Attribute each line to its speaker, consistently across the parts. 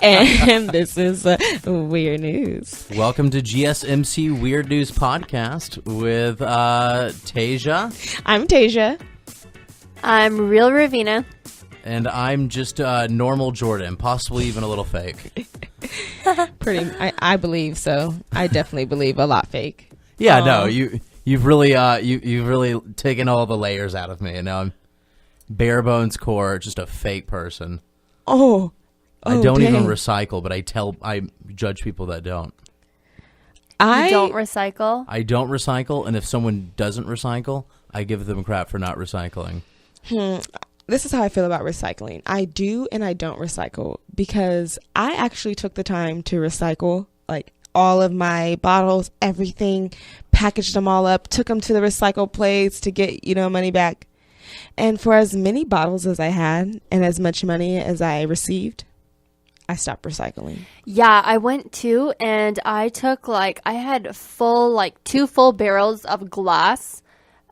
Speaker 1: And this is Weird News.
Speaker 2: Welcome to GSMC Weird News Podcast with Taejha.
Speaker 1: I'm Taejha.
Speaker 3: I'm real Ravina.
Speaker 2: And I'm just normal Jordan, possibly even a little fake.
Speaker 1: I believe so. I definitely believe a lot fake.
Speaker 2: Yeah, no, you've really taken all the layers out of me, and now I'm bare bones core, just a fake person. I don't even recycle, but I judge people that don't.
Speaker 3: You don't recycle?
Speaker 2: I don't recycle, and if someone doesn't recycle, I give them crap for not recycling.
Speaker 1: This is how I feel about recycling. I do and I don't recycle because I actually took the time to recycle, like all of my bottles, everything, packaged them all up, took them to the recycle place to get, money back. And for as many bottles as I had and as much money as I received, I stopped recycling.
Speaker 3: Yeah, I went too, and I took I had two full barrels of glass,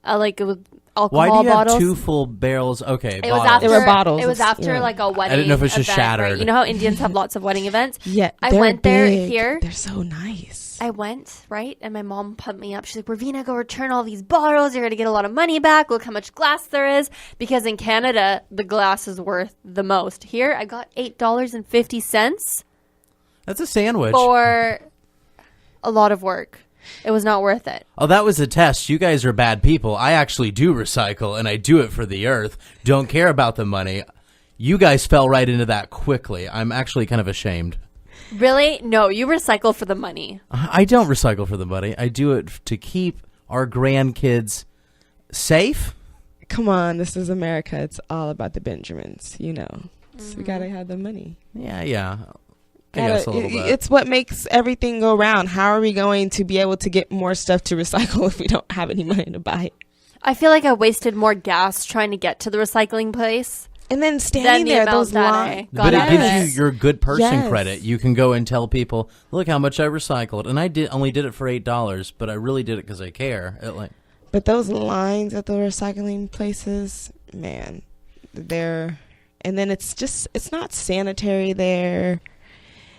Speaker 3: it was alcohol
Speaker 2: Why do you
Speaker 3: bottles.
Speaker 2: have 2 full barrels? Okay,
Speaker 3: It
Speaker 2: bottles.
Speaker 3: was after,
Speaker 1: They were bottles.
Speaker 3: It was after
Speaker 1: Yeah.
Speaker 3: a wedding.
Speaker 2: I didn't know if it was just
Speaker 3: event,
Speaker 2: shattered.
Speaker 3: Right? You know how Indians have lots of wedding events?
Speaker 1: Yeah,
Speaker 3: I
Speaker 1: they're
Speaker 3: went there
Speaker 1: big.
Speaker 3: here.
Speaker 1: They're so nice.
Speaker 3: I went, right? And my mom pumped me up. She's like, Ravina, go return all these bottles. You're going to get a lot of money back. Look how much glass there is. Because in Canada, the glass is worth the most. Here, I got $8.50
Speaker 2: That's a sandwich.
Speaker 3: for a lot of work. It was not worth it.
Speaker 2: Oh, that was a test. You guys are bad people. I actually do recycle, and I do it for the earth. Don't care about the money. You guys fell right into that quickly. I'm actually kind of ashamed.
Speaker 3: Really? No, you recycle for the money.
Speaker 2: I don't recycle for the money. I do it to keep our grandkids safe.
Speaker 1: Come on, this is America. It's all about the Benjamins, So we gotta have the money.
Speaker 2: Yeah. I guess a little bit.
Speaker 1: It's what makes everything go round. How are we going to be able to get more stuff to recycle if we don't have any money to buy it?
Speaker 3: I feel like I wasted more gas trying to get to the recycling place.
Speaker 1: And then standing there, those lines.
Speaker 2: But it gives you your good person
Speaker 1: Yes.
Speaker 2: credit. You can go and tell people, look how much I recycled. And I only did it for $8, but I really did it because I care.
Speaker 1: But those lines at the recycling places, man, and then it's not sanitary there.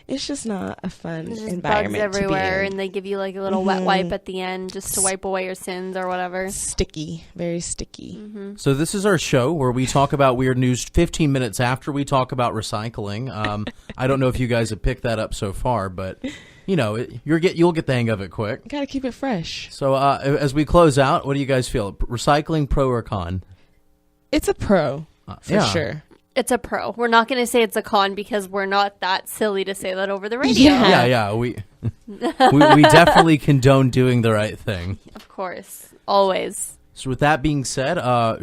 Speaker 1: It's just not a fun
Speaker 3: There's just
Speaker 1: environment
Speaker 3: bugs everywhere,
Speaker 1: to be in.
Speaker 3: and they give you a little wet wipe at the end just to wipe away your sins or whatever.
Speaker 1: Sticky, very sticky.
Speaker 2: So this is our show where we talk about weird news 15 minutes after we talk about recycling. I don't know if you guys have picked that up so far, but you'll get the hang of it quick.
Speaker 1: Gotta keep it fresh.
Speaker 2: So as we close out, what do you guys feel? Recycling, pro or con?
Speaker 1: It's a pro for sure.
Speaker 3: It's a pro. We're not going to say it's a con because we're not that silly to say that over the radio.
Speaker 1: Yeah.
Speaker 2: We definitely condone doing the right thing.
Speaker 3: Of course. Always.
Speaker 2: So with that being said,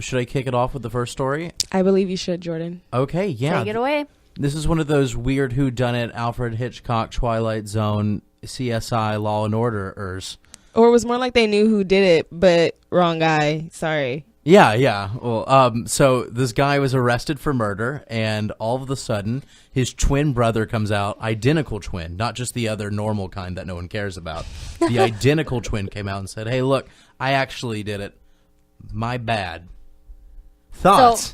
Speaker 2: should I kick it off with the first story?
Speaker 1: I believe you should, Jordan.
Speaker 2: Okay, yeah.
Speaker 3: Take it away.
Speaker 2: This is one of those weird whodunit, Alfred Hitchcock, Twilight Zone, CSI, Law and Order-ers.
Speaker 1: Or it was more like they knew who did it, but wrong guy. Sorry.
Speaker 2: Yeah. Well, so this guy was arrested for murder, and all of a sudden, his twin brother comes out, identical twin, not just the other normal kind that no one cares about. The identical twin came out and said, hey, look, I actually did it. My bad. Thoughts?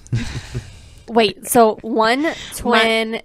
Speaker 3: Wait, so one twin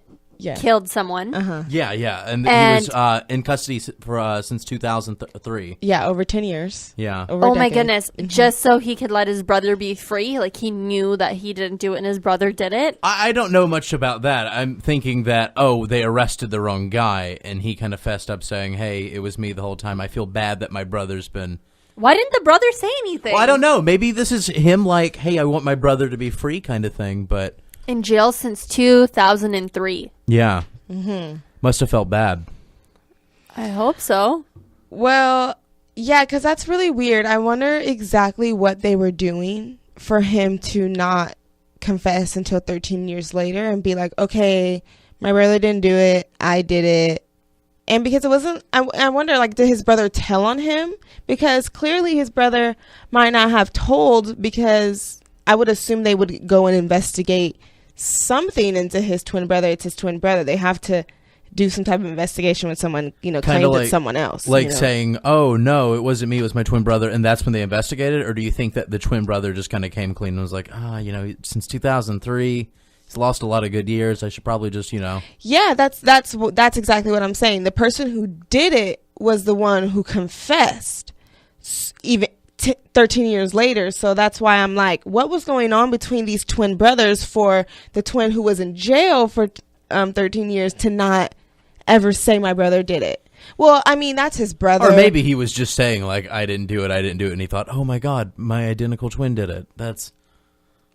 Speaker 3: killed someone.
Speaker 2: Yeah. And he was in custody for since 2003.
Speaker 1: Yeah, over 10 years.
Speaker 2: Yeah.
Speaker 1: Over a
Speaker 3: my
Speaker 1: decade.
Speaker 3: goodness. Just so he could let his brother be free? Like he knew that he didn't do it and his brother did it?
Speaker 2: I don't know much about that. I'm thinking that, they arrested the wrong guy, and he kind of fessed up saying, hey, it was me the whole time. I feel bad that my brother's been...
Speaker 3: Why didn't the brother say anything?
Speaker 2: Well, I don't know. Maybe this is him like, hey, I want my brother to be free kind of thing, but...
Speaker 3: In jail since 2003.
Speaker 2: Yeah. Must have felt bad.
Speaker 3: I hope so.
Speaker 1: Well, yeah, because that's really weird. I wonder exactly what they were doing for him to not confess until 13 years later and be like, okay, my brother didn't do it. I did it. And because it wasn't, I wonder, did his brother tell on him? Because clearly his brother might not have told, because I would assume they would go and investigate something into his twin brother. It's his twin brother. They have to do some type of investigation when someone, claims it's someone else.
Speaker 2: Saying, oh, no, it wasn't me, it was my twin brother, and that's when they investigated? Or do you think that the twin brother just kind of came clean and was like, since 2003, he's lost a lot of good years. I should probably just,
Speaker 1: Yeah, that's exactly what I'm saying. The person who did it was the one who confessed, even 13 years later. So that's why I'm like, what was going on between these twin brothers for the twin who was in jail for 13 years to not ever say my brother did it? Well, I mean, that's his brother.
Speaker 2: Or maybe he was just saying, like, I didn't do it, and he thought, oh my God, my identical twin did it.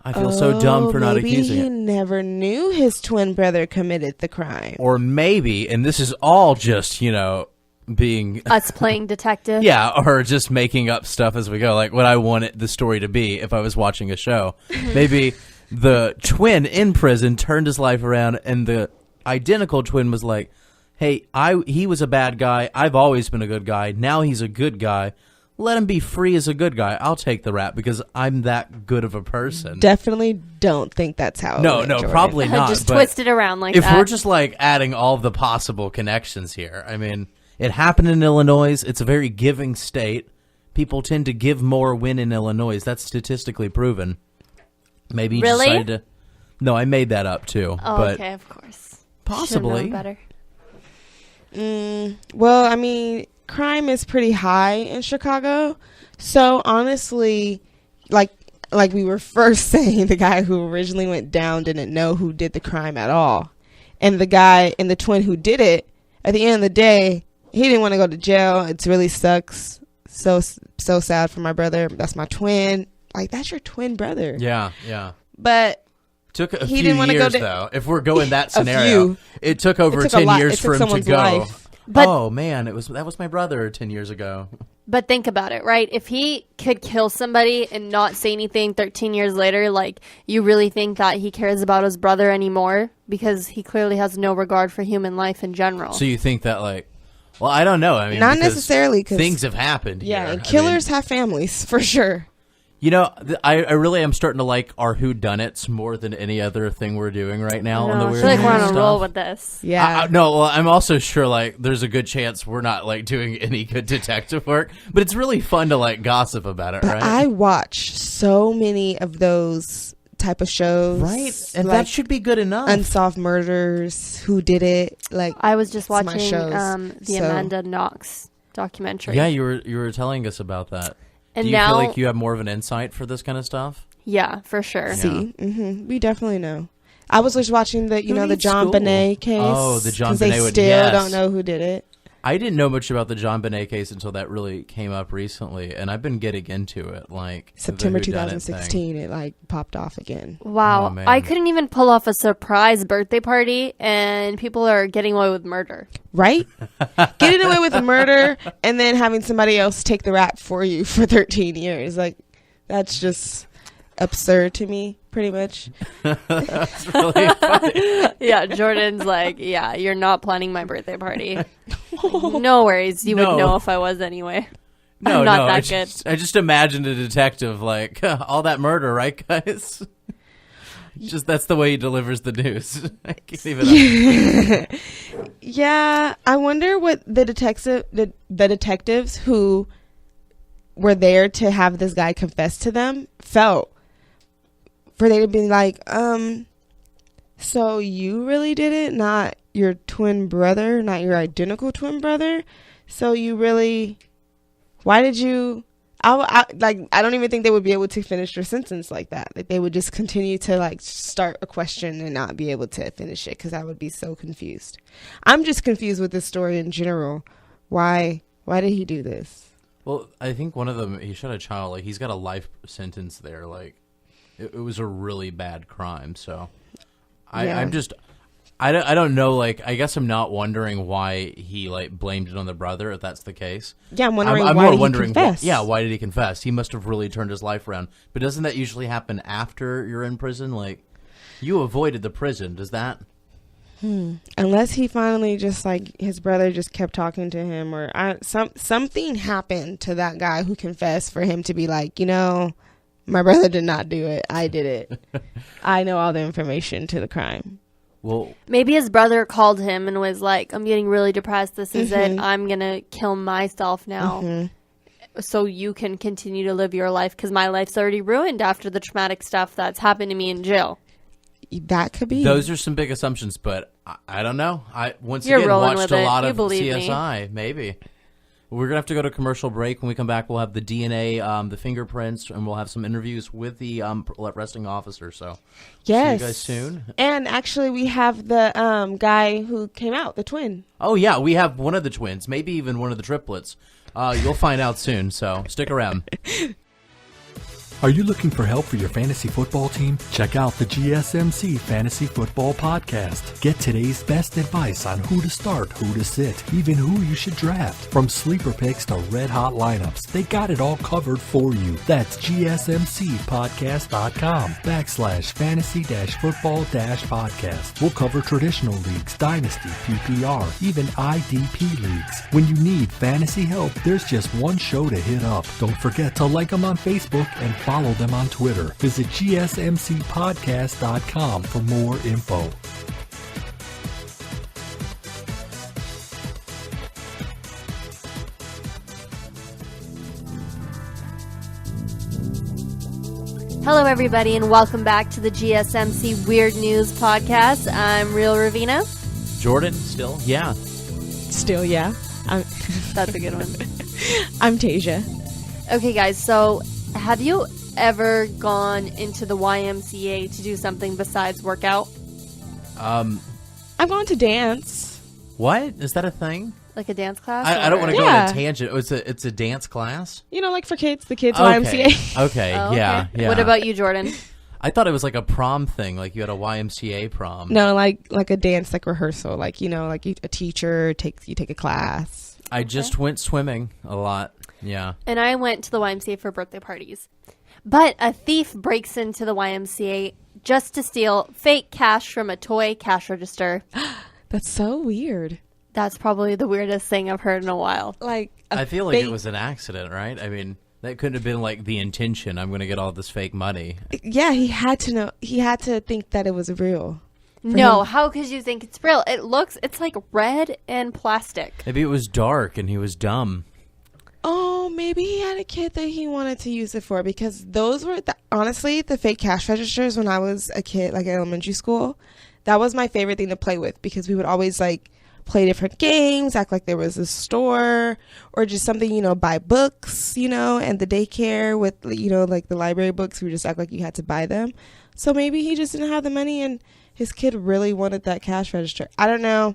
Speaker 2: I feel so dumb for not accusing
Speaker 1: maybe he
Speaker 2: it.
Speaker 1: never knew his twin brother committed the crime.
Speaker 2: Or maybe, and this is all just, being...
Speaker 3: Us playing detective.
Speaker 2: Yeah, or just making up stuff as we go, like what I wanted the story to be if I was watching a show. Maybe the twin in prison turned his life around, and the identical twin was like, hey, he was a bad guy. I've always been a good guy. Now he's a good guy. Let him be free as a good guy. I'll take the rap because I'm that good of a person.
Speaker 1: Definitely don't think that's how it went, Jordan.
Speaker 2: Probably not.
Speaker 3: Just twist it around like
Speaker 2: if
Speaker 3: that.
Speaker 2: If we're just like adding all the possible connections here, I mean, it happened in Illinois. It's a very giving state. People tend to give more when in Illinois. That's statistically proven. Maybe you
Speaker 3: really?
Speaker 2: decided to... No, I made that up too.
Speaker 3: Oh,
Speaker 2: but
Speaker 3: okay, of course.
Speaker 2: Possibly.
Speaker 3: Should've known better.
Speaker 1: Well, I mean, crime is pretty high in Chicago. So honestly, like we were first saying, the guy who originally went down didn't know who did the crime at all. And the guy and the twin who did it, at the end of the day, he didn't want to go to jail. It really sucks. So sad for my brother. That's my twin. Like, that's your twin brother.
Speaker 2: Yeah.
Speaker 1: But
Speaker 2: took a
Speaker 1: he
Speaker 2: few
Speaker 1: didn't want to
Speaker 2: years,
Speaker 1: go to,
Speaker 2: though. If we're going that scenario, it took over 10 years for him to go.
Speaker 1: Life.
Speaker 3: But,
Speaker 2: oh, man, that was my brother 10 years ago.
Speaker 3: But think about it, right? If he could kill somebody and not say anything 13 years later, like, you really think that he cares about his brother anymore? Because he clearly has no regard for human life in general.
Speaker 2: So you think that, like, well, I don't know. I mean,
Speaker 1: not necessarily, because
Speaker 2: things have happened.
Speaker 1: Yeah,
Speaker 2: here.
Speaker 1: and killers have families, for sure.
Speaker 2: I really am starting to like our whodunits more than any other thing we're doing right now on the
Speaker 3: I
Speaker 2: Weird
Speaker 3: feel like
Speaker 2: News
Speaker 3: we're on a
Speaker 2: stuff.
Speaker 3: roll with this.
Speaker 1: Yeah.
Speaker 2: No, well, I'm also sure like there's a good chance we're not like doing any good detective work, but it's really fun to like gossip about it, right?
Speaker 1: I watch so many of those type of shows,
Speaker 2: right? And
Speaker 1: like
Speaker 2: that should be good enough.
Speaker 1: Unsolved Murders, Who Did It? Like,
Speaker 3: I was just
Speaker 1: my
Speaker 3: watching
Speaker 1: shows.
Speaker 3: the Amanda Knox documentary.
Speaker 2: Yeah, you were telling us about that.
Speaker 3: And
Speaker 2: do you
Speaker 3: now,
Speaker 2: feel like you have more of an insight for this kind of stuff?
Speaker 3: Yeah, for sure.
Speaker 1: See, we definitely know. I was just watching the
Speaker 2: needs
Speaker 1: John
Speaker 2: school?
Speaker 1: Bonet case.
Speaker 2: Oh, the John
Speaker 1: Bonet
Speaker 2: Bonet
Speaker 1: they
Speaker 2: one,
Speaker 1: still
Speaker 2: yes.
Speaker 1: don't know who did it.
Speaker 2: I didn't know much about the John Bonet case until that really came up recently, and I've been getting into it. Like
Speaker 1: September
Speaker 2: the whodunit
Speaker 1: 2016, it like popped off again.
Speaker 3: Wow.
Speaker 2: Oh, man.
Speaker 3: I couldn't even pull off a surprise birthday party, and people are getting away with murder.
Speaker 1: Right? Getting away with murder and then having somebody else take the rap for you for 13 years. Like, that's just absurd to me, pretty much.
Speaker 2: That's really funny.
Speaker 3: Yeah, Jordan's like, yeah, you're not planning my birthday party. No worries. You would know if I was anyway. I'm not that good.
Speaker 2: I just imagined a detective like, all that murder, right, guys? Just that's the way he delivers the news. I can't even.
Speaker 1: Yeah, I wonder what the detectives who were there to have this guy confess to them felt. For they to be like, so you really did it, not your twin brother, not your identical twin brother. So you really, why did you? I don't even think they would be able to finish their sentence like that. Like, they would just continue to like start a question and not be able to finish it, because I would be so confused. I'm just confused with this story in general. Why did he do this?
Speaker 2: Well, I think one of them, he shot a child. Like, he's got a life sentence there. Like, it was a really bad crime. So I'm just, I don't know. Like, I guess I'm not wondering why he like blamed it on the brother, if that's the case.
Speaker 1: Yeah, I'm wondering
Speaker 2: I'm
Speaker 1: why
Speaker 2: more
Speaker 1: did
Speaker 2: wondering
Speaker 1: he confess?
Speaker 2: why did he confess? He must have really turned his life around. But doesn't that usually happen after you're in prison? Like, you avoided the prison. Does that?
Speaker 1: Unless he finally just like his brother just kept talking to him, or something happened to that guy who confessed for him to be like, my brother did not do it. I did it. I know all the information to the crime.
Speaker 2: Well,
Speaker 3: maybe his brother called him and was like, I'm getting really depressed. This is it. I'm going to kill myself now. So you can continue to live your life, because my life's already ruined after the traumatic stuff that's happened to me in jail.
Speaker 1: that could be.
Speaker 2: Those are some big assumptions, but I don't know. I
Speaker 3: You're
Speaker 2: again
Speaker 3: rolling
Speaker 2: watched
Speaker 3: with
Speaker 2: a
Speaker 3: it.
Speaker 2: lot
Speaker 3: You
Speaker 2: of
Speaker 3: believe me.
Speaker 2: CSI. Maybe we're gonna have to go to commercial break. When we come back, we'll have the DNA, the fingerprints, and we'll have some interviews with the arresting officer. So
Speaker 1: yes.
Speaker 2: see you guys soon.
Speaker 1: And actually, we have the guy who came out, the twin.
Speaker 2: Oh yeah, we have one of the twins, maybe even one of the triplets. You'll find out soon. So stick around.
Speaker 4: Are you looking for help for your fantasy football team? Check out the GSMC Fantasy Football Podcast. Get today's best advice on who to start, who to sit, even who you should draft. From sleeper picks to red hot lineups, they got it all covered for you. That's GSMCpodcast.com/fantasy-football-podcast. We'll cover traditional leagues, dynasty, PPR, even IDP leagues. When you need fantasy help, there's just one show to hit up. Don't forget to like them on Facebook and follow them on Twitter. Visit GSMCpodcast.com for more info.
Speaker 3: Hello, everybody, and welcome back to the GSMC Weird News Podcast. I'm Real Ravina.
Speaker 2: Jordan, still, yeah.
Speaker 1: Still, yeah.
Speaker 3: That's a good one.
Speaker 1: I'm Taejha.
Speaker 3: Okay, guys, so have you ever gone into the YMCA to do something besides workout?
Speaker 1: I've gone to dance.
Speaker 2: What is that a thing?
Speaker 3: Like a dance class?
Speaker 2: I don't want to go
Speaker 1: Yeah.
Speaker 2: on a tangent. Oh, it's a dance class.
Speaker 1: You know, like for kids, the kids
Speaker 2: Okay.
Speaker 1: YMCA.
Speaker 2: Okay.
Speaker 3: Oh, okay.
Speaker 2: Yeah.
Speaker 3: What about you, Jordan?
Speaker 2: I thought it was like a prom thing, like you had a YMCA prom.
Speaker 1: No, like a dance like rehearsal, like like a teacher takes you take a class.
Speaker 2: I just went swimming a lot. Yeah.
Speaker 3: And I went to the YMCA for birthday parties. But a thief breaks into the YMCA just to steal fake cash from a toy cash register.
Speaker 1: That's so weird.
Speaker 3: That's probably the weirdest thing I've heard in a while.
Speaker 1: Like
Speaker 2: I feel like it was an accident, right? I mean, that couldn't have been like the intention. I'm going to get all this fake money.
Speaker 1: Yeah, he had to know. He had to think that it was real.
Speaker 3: No, how could you think it's real? It's like red and plastic.
Speaker 2: Maybe it was dark and he was dumb.
Speaker 1: Oh, maybe he had a kid that he wanted to use it for, because those were honestly the fake cash registers when I was a kid, like in elementary school. That was my favorite thing to play with, because we would always like play different games, act like there was a store, or just something, buy books, and the daycare with, like the library books, we would just act like you had to buy them. So maybe he just didn't have the money and his kid really wanted that cash register. I don't know.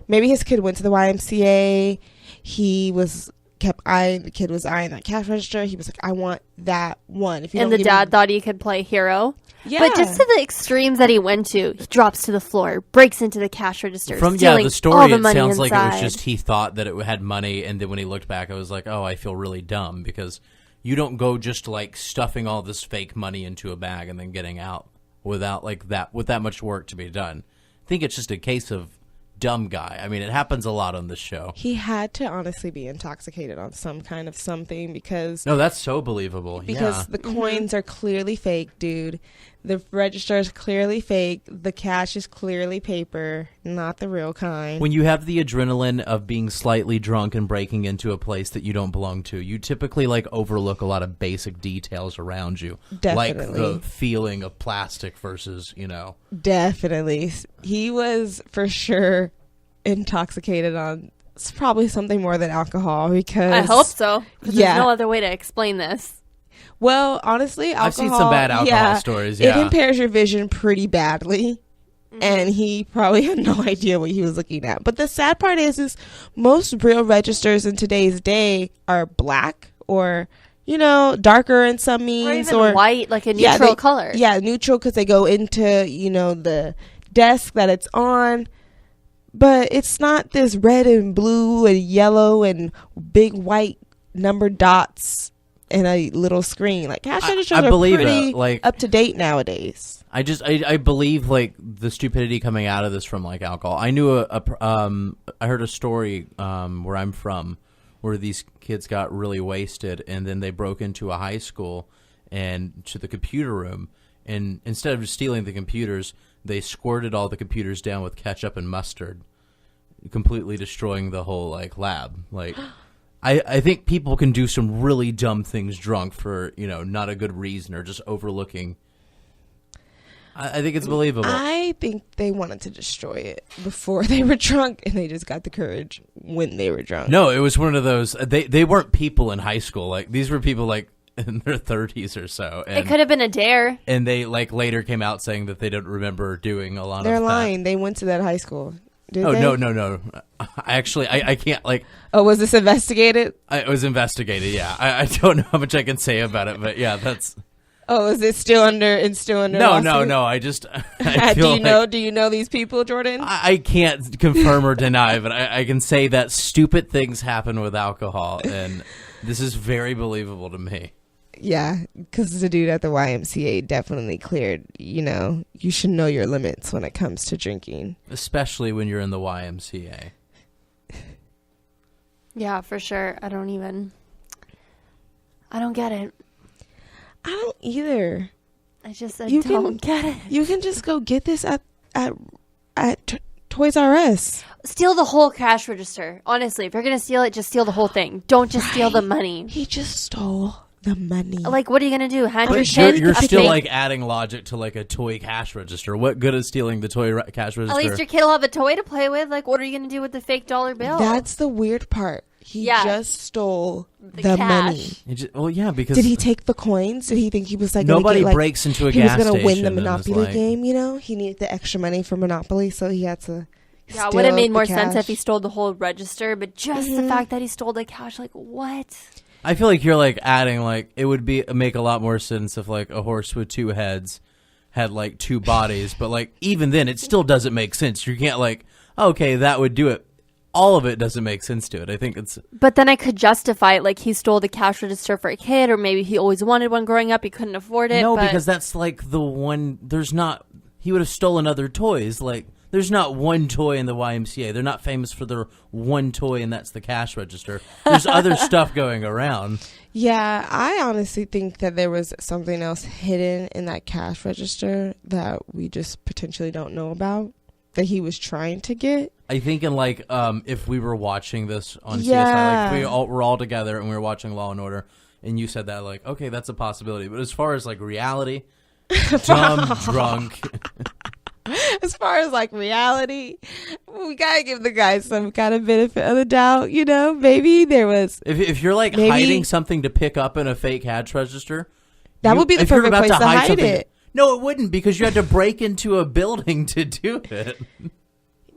Speaker 1: Maybe his kid went to the YMCA. The kid was eyeing that cash register. He was like, I want that one.
Speaker 3: And the dad thought he could play hero.
Speaker 1: Yeah.
Speaker 3: But just to the extremes that he went to, he drops to the floor, breaks into the cash register,
Speaker 2: From
Speaker 3: stealing
Speaker 2: the story,
Speaker 3: all the
Speaker 2: it
Speaker 3: money
Speaker 2: sounds like it was
Speaker 3: inside.
Speaker 2: just he thought that it had money, and then when he looked back, I was like, oh, I feel really dumb, because you don't go just like stuffing all this fake money into a bag and then getting out without with that much work to be done. I think it's just a case of dumb guy. I mean, it happens a lot on this show.
Speaker 1: He had to honestly be intoxicated on some kind of something, because
Speaker 2: No, that's so believable.
Speaker 1: the coins are clearly fake, dude. The register is clearly fake. The cash is clearly paper, not the real kind.
Speaker 2: When you have the adrenaline of being slightly drunk and breaking into a place that you don't belong to, you typically overlook a lot of basic details around you.
Speaker 1: Definitely.
Speaker 2: Like the feeling of plastic versus,
Speaker 1: Definitely. He was for sure intoxicated on probably something more than alcohol, because
Speaker 3: I hope so. 'Cause
Speaker 1: Yeah.
Speaker 3: there's no other way to explain this.
Speaker 1: Well, honestly, alcohol,
Speaker 2: I've seen some bad alcohol stories, yeah.
Speaker 1: It impairs your vision pretty badly. And he probably had no idea what he was looking at. But the sad part is most real registers in today's day are black or, darker in some means.
Speaker 3: Or even white, like a neutral color.
Speaker 1: Yeah, neutral, because they go into, the desk that it's on. But it's not this red and blue and yellow and big white numbered dots in a little screen. Like, cash registers are pretty up to date nowadays.
Speaker 2: I believe the stupidity coming out of this from alcohol. I knew I heard a story where I'm from where these kids got really wasted, and then they broke into a high school and to the computer room, and instead of just stealing the computers, they squirted all the computers down with ketchup and mustard, completely destroying the whole lab. I think people can do some really dumb things drunk for not a good reason, or just overlooking. I think it's believable.
Speaker 1: I think they wanted to destroy it before they were drunk, and they just got the courage when they were drunk.
Speaker 2: No, it was one of those. They weren't people in high school. Like these were people like in their 30s or so. And,
Speaker 3: It could have been a dare.
Speaker 2: and they like later came out saying that they don't remember doing a lot
Speaker 1: They're
Speaker 2: of
Speaker 1: lying. They went to that high school. Did
Speaker 2: Oh
Speaker 1: they?
Speaker 2: no! I can't like.
Speaker 1: Oh, was this investigated?
Speaker 2: It was investigated. Yeah, I don't know how much I can say about it, but yeah, that's.
Speaker 1: Oh, is it still under? It's still under.
Speaker 2: No.
Speaker 1: lawsuit?
Speaker 2: I just. I
Speaker 1: Do
Speaker 2: feel
Speaker 1: you know? Do you know these people, Jordan?
Speaker 2: I can't confirm or deny, but I can say that stupid things happen with alcohol, and this is very believable to me.
Speaker 1: Yeah, because the dude at the YMCA definitely cleared. You should know your limits when it comes to drinking.
Speaker 2: Especially when you're in the YMCA.
Speaker 3: Yeah, for sure. I don't get it.
Speaker 1: I don't either.
Speaker 3: I
Speaker 1: You
Speaker 3: don't get it.
Speaker 1: You can just go get this at Toys R Us.
Speaker 3: Steal the whole cash register. Honestly, if you're going to steal it, just steal the whole thing. Don't just steal the money.
Speaker 1: He just stole the money.
Speaker 3: Like, what are you going to do? Hand your
Speaker 2: But
Speaker 3: chin?
Speaker 2: you're
Speaker 3: A
Speaker 2: still
Speaker 3: fake-
Speaker 2: like adding logic to like a toy cash register. What good is stealing the toy cash register?
Speaker 3: At least your kid will have a toy to play with. Like, what are you going to do with the fake dollar bill?
Speaker 1: That's the weird part. He
Speaker 3: Yeah.
Speaker 1: just stole the
Speaker 3: cash.
Speaker 1: money.
Speaker 2: Well, yeah, because
Speaker 1: Did he take the coins? Did he think he was like
Speaker 2: nobody
Speaker 1: gonna get, like,
Speaker 2: breaks into a
Speaker 1: he was
Speaker 2: gas
Speaker 1: gonna win the
Speaker 2: station and is
Speaker 1: Monopoly
Speaker 2: like-
Speaker 1: game? He needed the extra money for Monopoly, so he had to.
Speaker 3: Yeah, it would have
Speaker 1: steal
Speaker 3: made more
Speaker 1: the
Speaker 3: sense
Speaker 1: cash.
Speaker 3: if he stole the whole register, but just the fact that he stole the cash, like, what?
Speaker 2: I feel like you're like adding like it would make a lot more sense if like a horse with two heads had like two bodies, but like even then it still doesn't make sense. You can't like okay, that would do it. All of it doesn't make sense to it. I think it's
Speaker 3: But then I could justify it, like he stole the cash register for a kid, or maybe he always wanted one growing up, he couldn't afford it.
Speaker 2: no,
Speaker 3: but
Speaker 2: because that's like the one. There's not. He would have stolen other toys. Like there's not one toy in the YMCA. They're not famous for their one toy, and that's the cash register. There's other stuff going around.
Speaker 1: Yeah, I honestly think that there was something else hidden in that cash register that we just potentially don't know about that he was trying to get.
Speaker 2: I think in like if we were watching this on
Speaker 1: Yeah.
Speaker 2: CSI, like if we're all together and we were watching Law and Order, and you said that, like, okay, that's a possibility. But as far as like reality, dumb, drunk,
Speaker 1: As far as like reality, we gotta give the guy some kind of benefit of the doubt. Maybe there was.
Speaker 2: if you're like
Speaker 1: Maybe-
Speaker 2: hiding something to pick up in a fake cash register,
Speaker 1: That would be the
Speaker 2: if you're
Speaker 1: perfect
Speaker 2: about
Speaker 1: place to hide
Speaker 2: something-
Speaker 1: it.
Speaker 2: No, it wouldn't, because you had to break into a building to do it.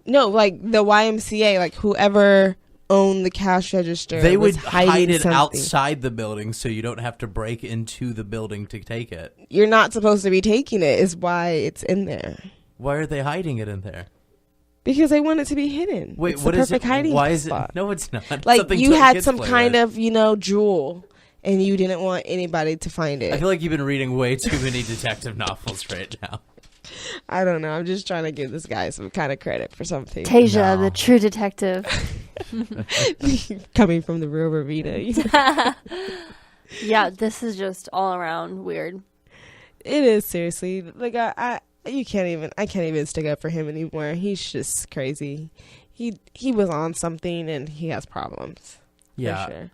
Speaker 1: No, like the YMCA, like whoever owned the cash register,
Speaker 2: They
Speaker 1: was
Speaker 2: would hide
Speaker 1: hiding
Speaker 2: it
Speaker 1: something.
Speaker 2: outside the building so you don't have to break into the building to take it.
Speaker 1: You're not supposed to be taking it. Is why it's in there.
Speaker 2: Why are they hiding it in there?
Speaker 1: Because they want it to be hidden.
Speaker 2: Wait,
Speaker 1: it's
Speaker 2: what
Speaker 1: the
Speaker 2: is it?
Speaker 1: perfect hiding
Speaker 2: Why is
Speaker 1: spot.
Speaker 2: it? No, it's not.
Speaker 1: Like
Speaker 2: Something
Speaker 1: you
Speaker 2: to
Speaker 1: had
Speaker 2: kids
Speaker 1: some
Speaker 2: play
Speaker 1: kind
Speaker 2: with.
Speaker 1: of, jewel, and you didn't want anybody to find
Speaker 2: I
Speaker 1: it.
Speaker 2: feel like you've been reading way too many detective novels right now.
Speaker 1: I don't know. I'm just trying to give this guy some kind of credit for something.
Speaker 3: Taejha,
Speaker 2: No.
Speaker 3: the true detective.
Speaker 1: Coming from the real Ravina.
Speaker 3: Yeah, this is just all around weird.
Speaker 1: It is, seriously. Like I can't even stick up for him anymore. He's just crazy. He was on something and he has problems.
Speaker 2: Yeah,
Speaker 1: For sure.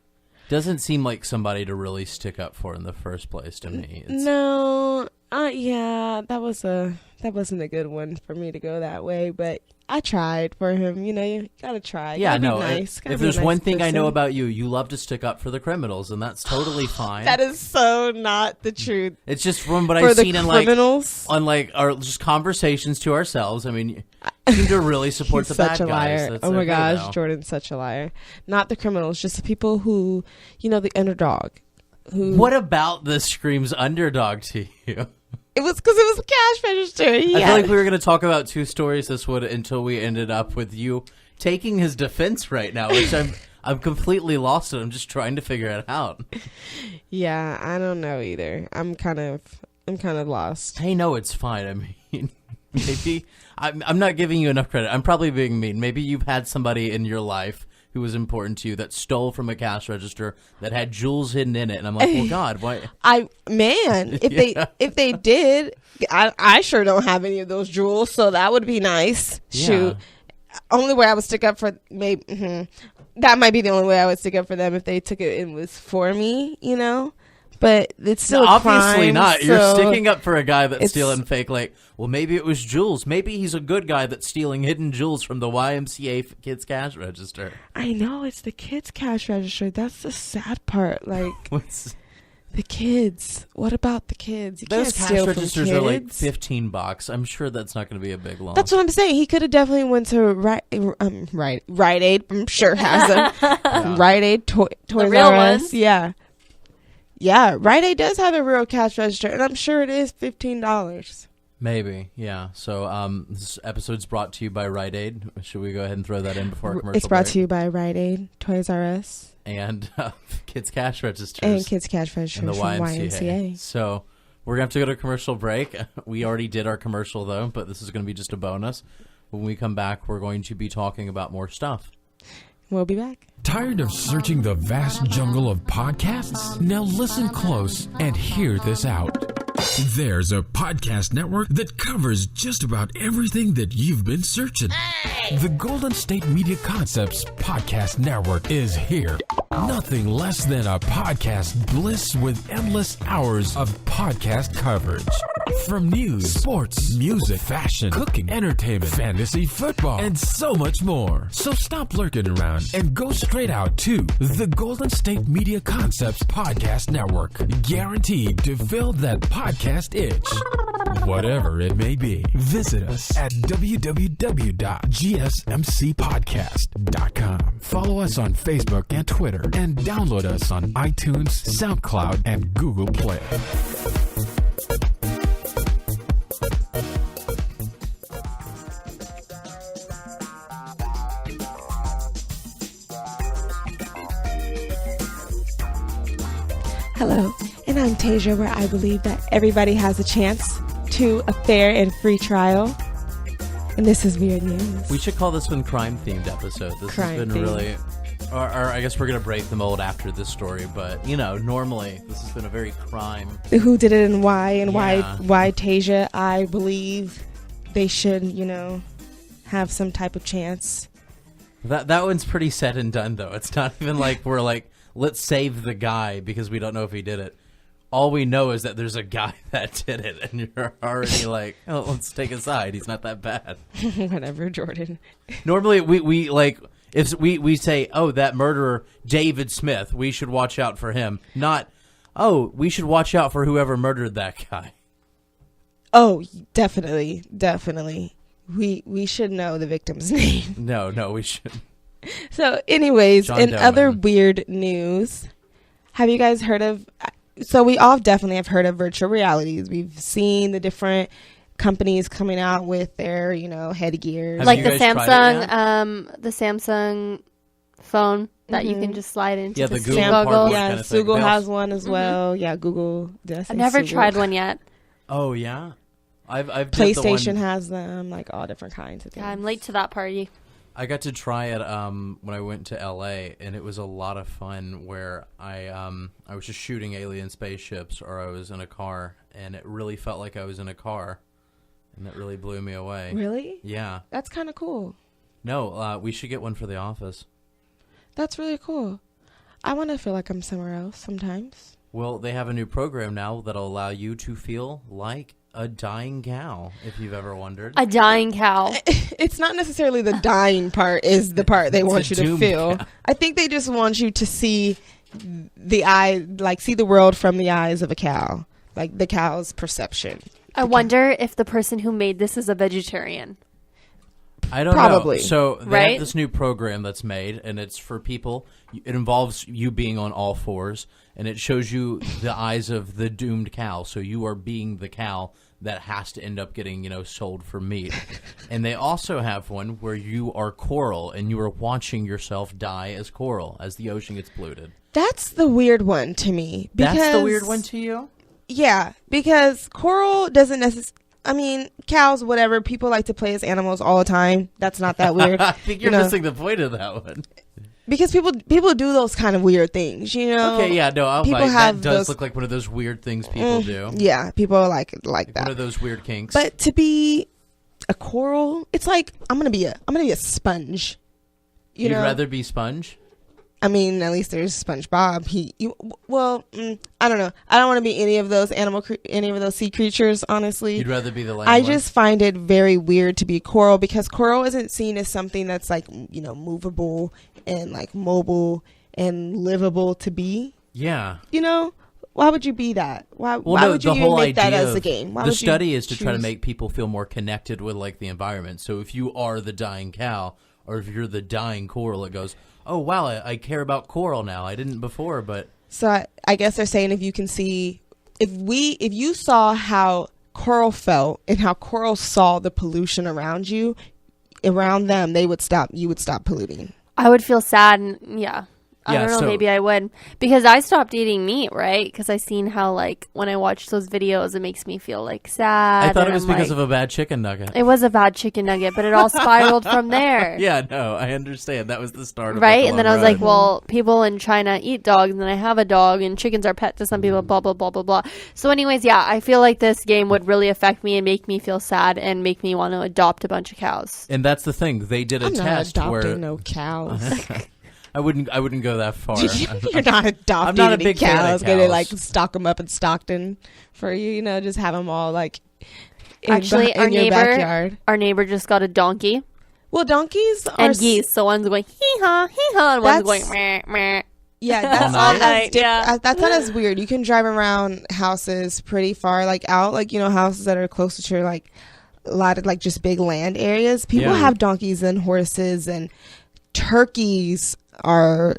Speaker 2: doesn't seem like somebody to really stick up for in the first place to me. It's,
Speaker 1: No, yeah, that wasn't a good one for me to go that way, but I tried for him. You gotta try.
Speaker 2: yeah,
Speaker 1: Gotta be
Speaker 2: no.
Speaker 1: nice. Gotta
Speaker 2: If
Speaker 1: be a
Speaker 2: there's
Speaker 1: nice
Speaker 2: one thing I know
Speaker 1: person.
Speaker 2: about you, you love to stick up for the criminals, and that's totally fine.
Speaker 1: That is so not the truth.
Speaker 2: It's just from what
Speaker 1: For
Speaker 2: I've
Speaker 1: the
Speaker 2: seen in like
Speaker 1: criminals,
Speaker 2: on like our just conversations to ourselves. I mean, you seem to really support
Speaker 1: he's
Speaker 2: the bad
Speaker 1: such a liar.
Speaker 2: guys. That's
Speaker 1: Oh my
Speaker 2: okay,
Speaker 1: gosh,
Speaker 2: though.
Speaker 1: Jordan's such a liar. Not the criminals, just the people who, the underdog. Who
Speaker 2: What about this screams underdog to you?
Speaker 1: It was because it was a cash register.
Speaker 2: I
Speaker 1: Yeah.
Speaker 2: feel like we were going to talk about two stories this would until we ended up with you taking his defense right now, which I'm completely lost in. I'm just trying to figure it out.
Speaker 1: Yeah, I don't know either. I'm kind of lost.
Speaker 2: Hey, no, it's fine. I mean, maybe I'm not giving you enough credit. I'm probably being mean. Maybe you've had somebody in your life who was important to you that stole from a cash register that had jewels hidden in it, and I'm like, well, God, why?
Speaker 1: If they did, I sure don't have any of those jewels, so that would be nice.
Speaker 2: Yeah.
Speaker 1: Shoot, only way I would stick up for that might be the only way I would stick up for them if they took it and was for me, But it's still
Speaker 2: No,
Speaker 1: a
Speaker 2: obviously
Speaker 1: crime,
Speaker 2: not. You're
Speaker 1: so
Speaker 2: sticking up for a guy that's
Speaker 1: it's-
Speaker 2: stealing fake. Like, well, maybe it was jewels. Maybe he's a good guy that's stealing hidden jewels from the YMCA kids cash register.
Speaker 1: I know it's the kids' cash register. That's the sad part. Like
Speaker 2: What's,
Speaker 1: the kids. What about the kids? You
Speaker 2: those
Speaker 1: can't
Speaker 2: cash
Speaker 1: steal from
Speaker 2: registers are like
Speaker 1: kids.
Speaker 2: $15. I'm sure that's not going to be a big loss.
Speaker 1: That's what I'm saying. He could have definitely went to Rite Aid. I'm sure has them.
Speaker 2: Yeah.
Speaker 1: Rite Aid, Toys
Speaker 3: real
Speaker 1: R Us.
Speaker 3: ones.
Speaker 1: Yeah. Yeah, Rite Aid does have a real cash register, and I'm sure it is $15.
Speaker 2: Maybe, yeah. So this episode's brought to you by Rite Aid. Should we go ahead and throw that in before our commercial
Speaker 1: It's brought
Speaker 2: break?
Speaker 1: to you by Rite Aid, Toys R Us,
Speaker 2: And kids cash registers.
Speaker 1: and Kids Cash Registers
Speaker 2: and the
Speaker 1: from
Speaker 2: YMCA.
Speaker 1: YMCA.
Speaker 2: So we're going to have to go to a commercial break. We already did our commercial, though, but this is going to be just a bonus. When we come back, we're going to be talking about more stuff.
Speaker 1: We'll be back.
Speaker 5: Tired of searching the vast jungle of podcasts? Now listen close and hear this out. There's a podcast network that covers just about everything that you've been searching. The Golden State Media Concepts Podcast Network is here. Nothing less than a podcast bliss with endless hours of podcast coverage. From news, sports, music, fashion, cooking, entertainment, fantasy, football, and so much more. So stop lurking around and go straight out to the Golden State Media Concepts Podcast Network. Guaranteed to fill that podcast itch. Whatever it may be. Visit us at www.gsmcpodcast.com. Follow us on Facebook and Twitter, and download us on iTunes, SoundCloud, and Google Play.
Speaker 1: Hello, and I'm Taejha, where I believe that everybody has a chance to a fair and free trial. And this is Weird News.
Speaker 2: We should call this one crime-themed episode. This has been
Speaker 1: Crime-themed.
Speaker 2: really... Or I guess we're going to break the mold after this story, but, you know, normally this has been a very crime...
Speaker 1: Who did it and why, and
Speaker 2: Yeah.
Speaker 1: why Taejha, I believe they should, have some type of chance.
Speaker 2: That one's pretty said and done, though. It's not even like we're like, let's save the guy because we don't know if he did it. All we know is that there's a guy that did it, and you're already like, oh, let's take a side. He's not that bad.
Speaker 1: Whatever, Jordan.
Speaker 2: Normally, we like, if we say, oh, that murderer, David Smith, we should watch out for him. Not, oh, we should watch out for whoever murdered that guy.
Speaker 1: Oh, definitely. We should know the victim's name.
Speaker 2: No, we should.
Speaker 1: So, anyways,
Speaker 2: John
Speaker 1: in
Speaker 2: Doe,
Speaker 1: other
Speaker 2: man.
Speaker 1: weird news, have you guys heard of... So we all definitely have heard of virtual realities. We've seen the different companies coming out with their, headgears.
Speaker 2: Have
Speaker 3: Like
Speaker 2: you
Speaker 3: the
Speaker 2: guys tried it
Speaker 3: Samsung phone that you can just slide into
Speaker 2: Yeah,
Speaker 3: the
Speaker 2: the Google
Speaker 3: Google
Speaker 2: cardboard
Speaker 3: goggles.
Speaker 1: Yeah,
Speaker 2: kind of thing.
Speaker 1: Google
Speaker 2: They
Speaker 1: has
Speaker 2: also-
Speaker 1: one as well. Yeah, Google. Did I say
Speaker 3: I've never
Speaker 1: Sugo?
Speaker 3: tried one yet.
Speaker 2: Oh, yeah? I've did the
Speaker 1: PlayStation
Speaker 2: one-
Speaker 1: has them, like all different kinds of things.
Speaker 3: Yeah, I'm late to that party.
Speaker 2: I got to try it when I went to LA, and it was a lot of fun. Where I was just shooting alien spaceships, or I was in a car, and it really felt like I was in a car, and that really blew me away.
Speaker 1: Really?
Speaker 2: Yeah.
Speaker 1: That's kind of cool.
Speaker 2: No, we should get one for the office.
Speaker 1: That's really cool. I want to feel like I'm somewhere else sometimes.
Speaker 2: Well, they have a new program now that'll allow you to feel like a dying cow, if you've ever wondered.
Speaker 3: A dying cow.
Speaker 1: It's not necessarily the dying part is the part they
Speaker 2: It's
Speaker 1: want
Speaker 2: a
Speaker 1: you to
Speaker 2: doom
Speaker 1: feel.
Speaker 2: cow.
Speaker 1: I think they just want you to see see the world from the eyes of a cow. Like the cow's perception.
Speaker 3: I wonder if the person who made this is a vegetarian.
Speaker 2: I don't
Speaker 1: Probably.
Speaker 2: know. So they
Speaker 3: Right?
Speaker 2: have this new program that's made, and it's for people. It involves you being on all fours, and it shows you the eyes of the doomed cow. So you are being the cow that has to end up getting, sold for meat. And they also have one where you are coral, and you are watching yourself die as coral as the ocean gets polluted.
Speaker 1: That's the weird one to me.
Speaker 2: That's the weird one to you?
Speaker 1: Yeah, because coral doesn't necessarily... I mean, cows, whatever. People like to play as animals all the time. That's not that weird.
Speaker 2: I think you're missing the point of that one.
Speaker 1: Because people do those kind of weird things,
Speaker 2: Okay, yeah, no, I'll
Speaker 1: people
Speaker 2: fight.
Speaker 1: have
Speaker 2: That does
Speaker 1: those-
Speaker 2: look like one of those weird things people do.
Speaker 1: Yeah, people like
Speaker 2: One
Speaker 1: that.
Speaker 2: of those weird kinks.
Speaker 1: But to be a coral, it's like I'm gonna be a sponge.
Speaker 2: You'd rather be sponge?
Speaker 1: I mean, at least there's SpongeBob. I don't know. I don't want to be any of those any of those sea creatures, honestly.
Speaker 2: You'd rather be the land
Speaker 1: I
Speaker 2: one?
Speaker 1: just find it very weird to be coral, because coral isn't seen as something that's like, you know, movable and like mobile and livable to be.
Speaker 2: Yeah.
Speaker 1: You know, why would you be that? Why would you
Speaker 2: the
Speaker 1: even
Speaker 2: whole
Speaker 1: make that
Speaker 2: idea
Speaker 1: as a
Speaker 2: of
Speaker 1: game? Why
Speaker 2: the
Speaker 1: would you
Speaker 2: study is to try to
Speaker 1: choose-
Speaker 2: make people feel more connected with like the environment. So if you are the dying cow, or if you're the dying coral, it goes, oh wow, I care about coral now. I didn't before, but
Speaker 1: So I guess they're saying if you saw how coral felt and how coral saw the pollution around them, you would stop polluting.
Speaker 3: I would feel sad, and I
Speaker 2: Yeah,
Speaker 3: don't know,
Speaker 2: so-
Speaker 3: maybe I would. Because I stopped eating meat, right? Because I seen how, like, when I watch those videos, it makes me feel, like, sad.
Speaker 2: I thought it
Speaker 3: and
Speaker 2: was
Speaker 3: I'm
Speaker 2: because
Speaker 3: like,
Speaker 2: of a bad chicken nugget.
Speaker 3: It was a bad chicken nugget, but it all spiraled from there.
Speaker 2: Yeah, no, I understand. That was the start of
Speaker 3: Right?
Speaker 2: like,
Speaker 3: And then I was like, well, people in China eat dogs, and then I have a dog, and chickens are pet to some people, blah, blah, blah, blah, blah. So anyways, yeah, I feel like this game would really affect me and make me feel sad and make me want to adopt a bunch of cows.
Speaker 2: and that's the thing. They did a
Speaker 1: I'm not
Speaker 2: test
Speaker 1: adopting
Speaker 2: where
Speaker 1: no cows.
Speaker 2: I wouldn't go that far.
Speaker 1: You're not adopting
Speaker 2: I'm not a
Speaker 1: any
Speaker 2: big fan of
Speaker 1: cows. Gonna
Speaker 2: cows.
Speaker 1: like stock them up in Stockton for you. You know, just have them all like
Speaker 3: Actually,
Speaker 1: in your backyard.
Speaker 3: our neighbor just got a donkey
Speaker 1: Well, donkeys are
Speaker 3: and geese. So one's going hee-haw, hee-haw, and one's going
Speaker 1: That's-
Speaker 3: meh, meh.
Speaker 1: Yeah, that's
Speaker 2: All
Speaker 1: not
Speaker 3: night,
Speaker 1: as
Speaker 3: yeah.
Speaker 1: that's not as weird. You can drive around houses pretty far, like out, like, you know, houses that are closer to like a lot of like just big land areas. People
Speaker 2: Yeah.
Speaker 1: have donkeys and horses, and turkeys are.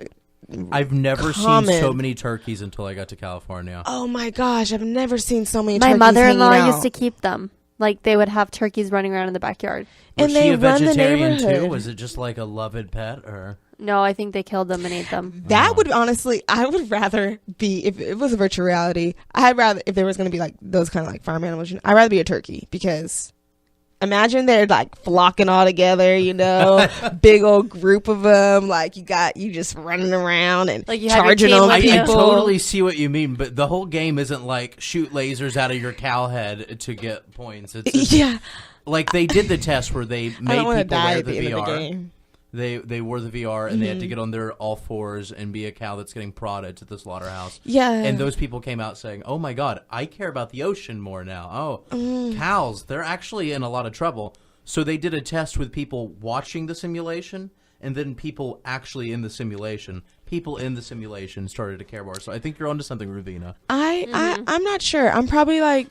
Speaker 2: I've never seen
Speaker 1: Common.
Speaker 2: so many turkeys until I got to California.
Speaker 1: Oh my gosh, I've never seen so many.
Speaker 3: My
Speaker 1: turkeys
Speaker 3: mother-in-law
Speaker 1: hanging
Speaker 3: used
Speaker 1: out.
Speaker 3: to keep them. Like, they would have turkeys running around in the backyard.
Speaker 2: Was
Speaker 1: and
Speaker 2: she
Speaker 1: they
Speaker 2: a
Speaker 1: run the
Speaker 2: vegetarian too?
Speaker 1: neighborhood.
Speaker 2: Was it just like a loved pet, or
Speaker 3: No, I think they killed them and ate them.
Speaker 1: That would honestly, I would rather be, if it was a virtual reality, I'd rather, if there was going to be like those kind of like farm animals, I'd rather be a turkey, because imagine they're like flocking all together, you know, big old group of them, like you just running around and
Speaker 3: Like you have your
Speaker 1: charging
Speaker 3: team
Speaker 1: on
Speaker 3: with you.
Speaker 2: I
Speaker 1: people.
Speaker 2: totally see what you mean, but the whole game isn't like shoot lasers out of your cow head to get points. It's just,
Speaker 1: Yeah,
Speaker 2: like they did the test where they
Speaker 1: I
Speaker 2: made
Speaker 1: don't want to
Speaker 2: people
Speaker 1: die
Speaker 2: wear
Speaker 1: at
Speaker 2: the
Speaker 1: the end of the
Speaker 2: VR.
Speaker 1: game.
Speaker 2: They wore the VR and they had to get on their all fours and be a cow that's getting prodded to the slaughterhouse.
Speaker 1: Yeah,
Speaker 2: And those people came out saying, "Oh my God, I care about the ocean more now. Oh, cows, they're actually in a lot of trouble." So they did a test with people watching the simulation and then people actually in the simulation. People in the simulation started to care more. So I think you're onto something, Ravina.
Speaker 1: I'm not sure. I'm probably like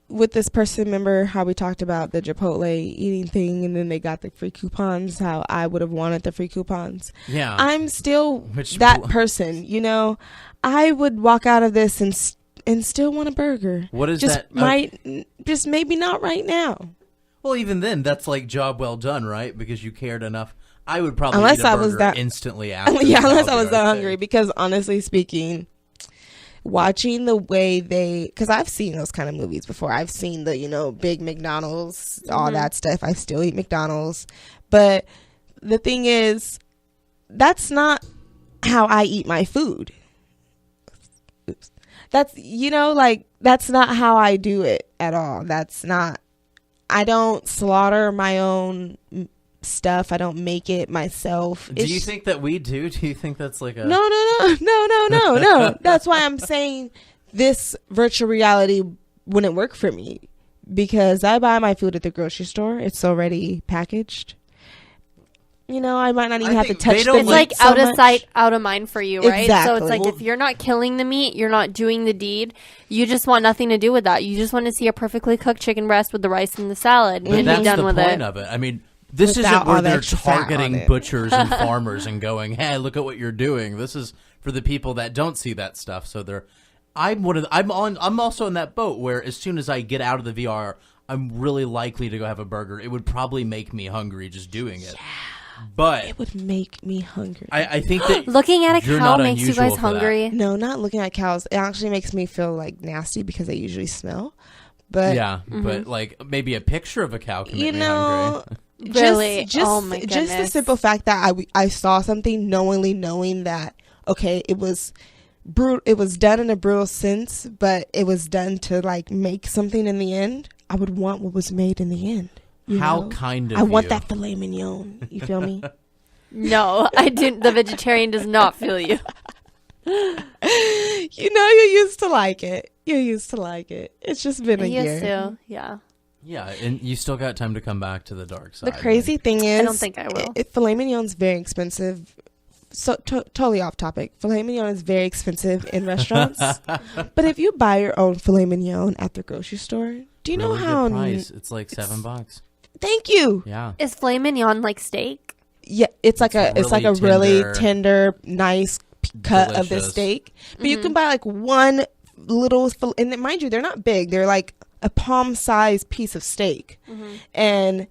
Speaker 1: with this person. Remember how we talked about the Chipotle eating thing, and then they got the free coupons? How I would have wanted the free coupons.
Speaker 2: Yeah.
Speaker 1: I'm still
Speaker 2: Which
Speaker 1: that person. You know, I would walk out of this and still want a burger.
Speaker 2: What is
Speaker 1: just
Speaker 2: that?
Speaker 1: Just maybe not right now.
Speaker 2: Well, even then, that's like job well done, right? Because you cared enough. I would probably
Speaker 1: Unless
Speaker 2: eat a
Speaker 1: I was
Speaker 2: burger
Speaker 1: that-
Speaker 2: instantly after.
Speaker 1: Yeah,
Speaker 2: the
Speaker 1: unless I was
Speaker 2: Calgary,
Speaker 1: that
Speaker 2: I
Speaker 1: hungry.
Speaker 2: think.
Speaker 1: Because honestly speaking, watching the way because I've seen those kind of movies before. I've seen the, you know, big McDonald's, all that stuff. I still eat McDonald's. But the thing is, that's not how I eat my food. Oops. That's, you know, like, that's not how I do it at all. That's not, I don't slaughter my own stuff. I don't make it myself.
Speaker 2: Do you think that we do? Do you think that's like a...
Speaker 1: No. That's why I'm saying this virtual reality wouldn't work for me, because I buy my food at the grocery store. It's already packaged. You know, I might not even
Speaker 2: I
Speaker 1: have to
Speaker 2: think they
Speaker 1: touch
Speaker 2: don't
Speaker 1: the
Speaker 3: It's
Speaker 1: meat
Speaker 3: like
Speaker 1: so
Speaker 3: out of
Speaker 1: much.
Speaker 3: sight, out of mind for you, right? So it's
Speaker 1: Exactly.
Speaker 3: like
Speaker 2: Well-
Speaker 3: if you're not killing the meat, you're not doing the deed. You just want nothing to do with that. You just want to see a perfectly cooked chicken breast with the rice and the salad
Speaker 2: But
Speaker 3: and be
Speaker 2: that's
Speaker 3: done
Speaker 2: the
Speaker 3: with
Speaker 2: point
Speaker 3: it.
Speaker 2: of it. I mean, this
Speaker 1: Without
Speaker 2: isn't where
Speaker 1: all the
Speaker 2: they're
Speaker 1: extra fat on
Speaker 2: targeting
Speaker 1: it.
Speaker 2: butchers and farmers and going, "Hey, look at what you're doing." This is for the people that don't see that stuff. So they're, I'm also in that boat where as soon as I get out of the VR, I'm really likely to go have a burger. It would probably make me hungry just doing it. But
Speaker 1: It would make me hungry.
Speaker 2: I think that
Speaker 3: Looking at a
Speaker 2: you're
Speaker 3: cow
Speaker 2: not
Speaker 3: makes you
Speaker 2: unusual
Speaker 3: guys
Speaker 2: for that.
Speaker 3: hungry.
Speaker 1: No, not looking at cows. It actually makes me feel like nasty because they usually smell. But
Speaker 2: Yeah, but like maybe a picture of a cow can make
Speaker 1: you
Speaker 2: me
Speaker 1: know,
Speaker 2: hungry.
Speaker 3: Really?
Speaker 1: just
Speaker 3: Oh my
Speaker 1: just the
Speaker 3: goodness.
Speaker 1: simple fact that I saw something knowing that okay, it was brutal. It was done in a brutal sense, but it was done to like make something in the end. I would want what was made in the end. you
Speaker 2: How
Speaker 1: know?
Speaker 2: kind of
Speaker 1: I want
Speaker 2: you.
Speaker 1: that filet mignon. You feel me?
Speaker 3: No, I didn't. The vegetarian does not feel you.
Speaker 1: You used to like it. You used to like it. It's just been a year.
Speaker 3: Used to, yeah.
Speaker 2: Yeah, and you still got time to come back to the dark side.
Speaker 1: The crazy thing is,
Speaker 3: I don't think I will.
Speaker 1: Filet mignon's very expensive. So totally off topic. Filet mignon is very expensive in restaurants. But if you buy your own filet mignon at the grocery store, do you know
Speaker 2: Really
Speaker 1: how?
Speaker 2: good price. It's like $7.
Speaker 1: Thank you.
Speaker 2: Yeah.
Speaker 3: Is filet mignon like steak?
Speaker 1: Yeah, it's like a really
Speaker 2: tender,
Speaker 1: tender, nice cut of the
Speaker 2: delicious.
Speaker 1: steak. But you can buy like one little, and mind you, they're not big. They're like a palm-sized piece of steak, and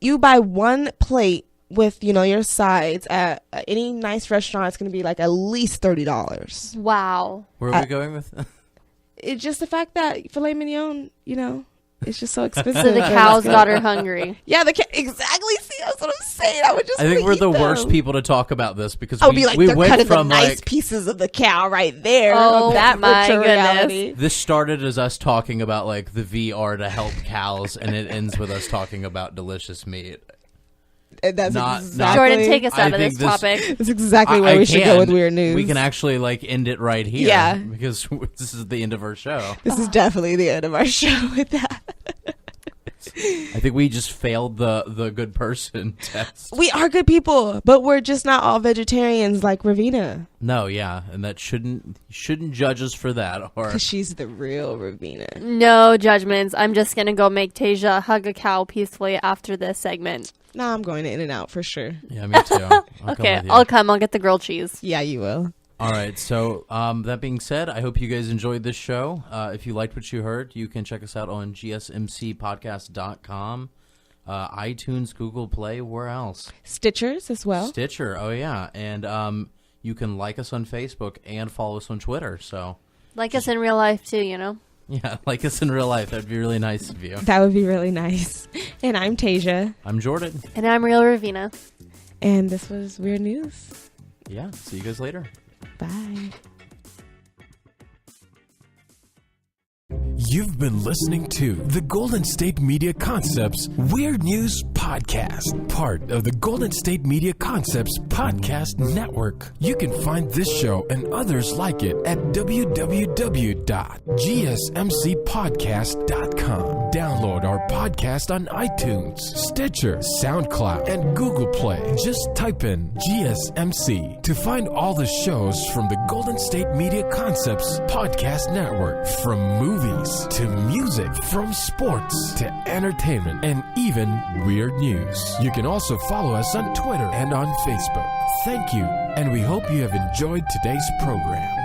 Speaker 1: you buy one plate with your sides at any nice restaurant. It's going to be like at least $30.
Speaker 3: Wow.
Speaker 2: Where are we going with?
Speaker 1: It's just the fact that filet mignon, it's just so expensive.
Speaker 3: So the cows got her hungry.
Speaker 1: Yeah, exactly. See, that's what I'm saying. I
Speaker 2: think we're the worst people to talk about this because
Speaker 1: I would be like,
Speaker 2: we
Speaker 1: they're
Speaker 2: went
Speaker 1: cutting
Speaker 2: from
Speaker 1: the nice pieces of the cow right there.
Speaker 3: Oh,
Speaker 1: That's
Speaker 3: my
Speaker 1: virtual
Speaker 3: goodness.
Speaker 1: reality.
Speaker 2: This started as us talking about like the VR to help cows, and it ends with us talking about delicious meat.
Speaker 1: And that's
Speaker 2: Not-
Speaker 1: exactly,
Speaker 3: Jordan, take us
Speaker 2: I
Speaker 3: out of
Speaker 2: think
Speaker 3: this
Speaker 2: this-
Speaker 3: topic.
Speaker 1: That's exactly where we should go with weird news.
Speaker 2: We can actually like end it right here.
Speaker 1: Yeah.
Speaker 2: Because this is the end of our show.
Speaker 1: This is definitely the end of our show with that.
Speaker 2: I think we just failed the good person test.
Speaker 1: We are good people, but we're just not all vegetarians like Ravina.
Speaker 2: No, yeah, and that shouldn't judge us for that. Or
Speaker 1: Because she's the real Ravina.
Speaker 3: No judgments. I'm just going to go make Taejha hug a cow peacefully after this segment.
Speaker 1: Nah, I'm going to In-N-Out for sure.
Speaker 2: yeah, me too. I'll come
Speaker 3: Okay,
Speaker 2: with you.
Speaker 3: I'll come. I'll get the grilled cheese.
Speaker 1: Yeah, you will.
Speaker 2: All right. So that being said, I hope you guys enjoyed this show. If you liked what you heard, you can check us out on GSMCpodcast.com, iTunes, Google Play, where else?
Speaker 1: Stitchers as well.
Speaker 2: Stitcher. Oh, yeah. And you can like us on Facebook and follow us on Twitter. So,
Speaker 3: Like us in real life, too,
Speaker 2: yeah, like us in real life. That'd be really nice of you.
Speaker 1: That would be really nice. And I'm Taejha.
Speaker 2: I'm Jordan.
Speaker 3: And I'm Real Ravina.
Speaker 1: And this was Weird News.
Speaker 2: Yeah. See you guys later.
Speaker 1: Bye.
Speaker 5: You've been listening to the Golden State Media Concepts Weird News Podcast, part of the Golden State Media Concepts Podcast Network. You can find this show and others like it at www.gsmcpodcast.com. Download our podcast on iTunes, Stitcher, SoundCloud, and Google Play. Just type in GSMC to find all the shows from the Golden State Media Concepts Podcast Network, from movies to music, from sports to entertainment, and even weird news. You can also follow us on Twitter and on Facebook. Thank you, and we hope you have enjoyed today's program.